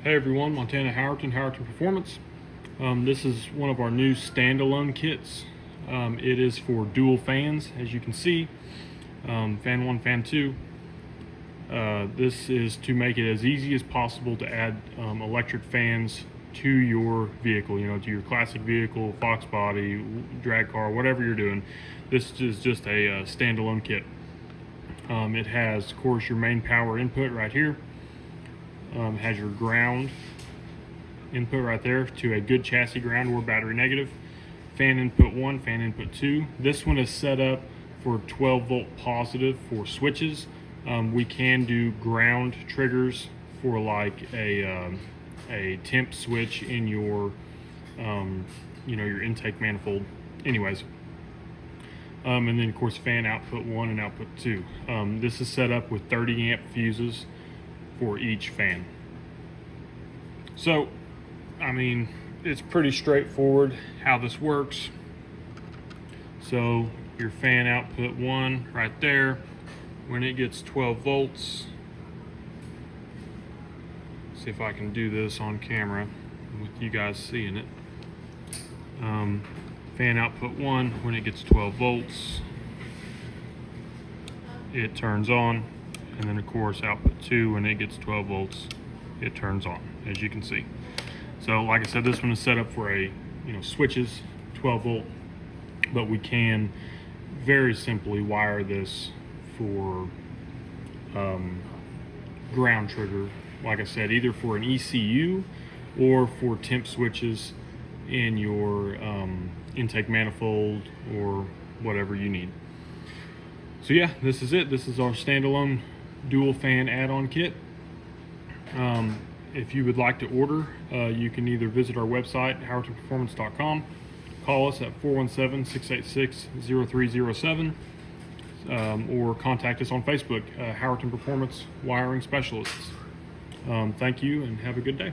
Hey everyone, Montana Howerton Performance. This is one of our new standalone kits. It is for dual fans, as you can see, fan 1, fan 2. This is to make it as easy as possible to add electric fans to your vehicle, to your classic vehicle, Fox body, drag car, whatever you're doing. This is just a standalone kit. It has, of course, your main power input right here. Has your ground input right there to a good chassis ground or battery negative. Fan input 1, fan input 2. This one is set up for 12 volt positive for switches. We can do ground triggers for like a temp switch in your your intake manifold. Anyways, and then of course fan output 1 and output 2. This is set up with 30 amp fuses for each fan. So, I mean, it's pretty straightforward how this works. So, your fan output 1 right there, when it gets 12 volts, see if I can do this on camera with you guys seeing it. Fan output 1, when it gets 12 volts, it turns on. And then of course output 2, when it gets 12 volts, it turns on, as you can see. So like I said, this one is set up for a switches 12 volt, but we can very simply wire this for ground trigger, like I said, either for an ECU or for temp switches in your intake manifold or whatever you need. So yeah, this is it. This is our standalone dual fan add-on kit. If you would like to order, you can either visit our website, howertonperformance.com, call us at 417-686-0307, or contact us on Facebook, Howerton Performance Wiring Specialists. Thank you and have a good day.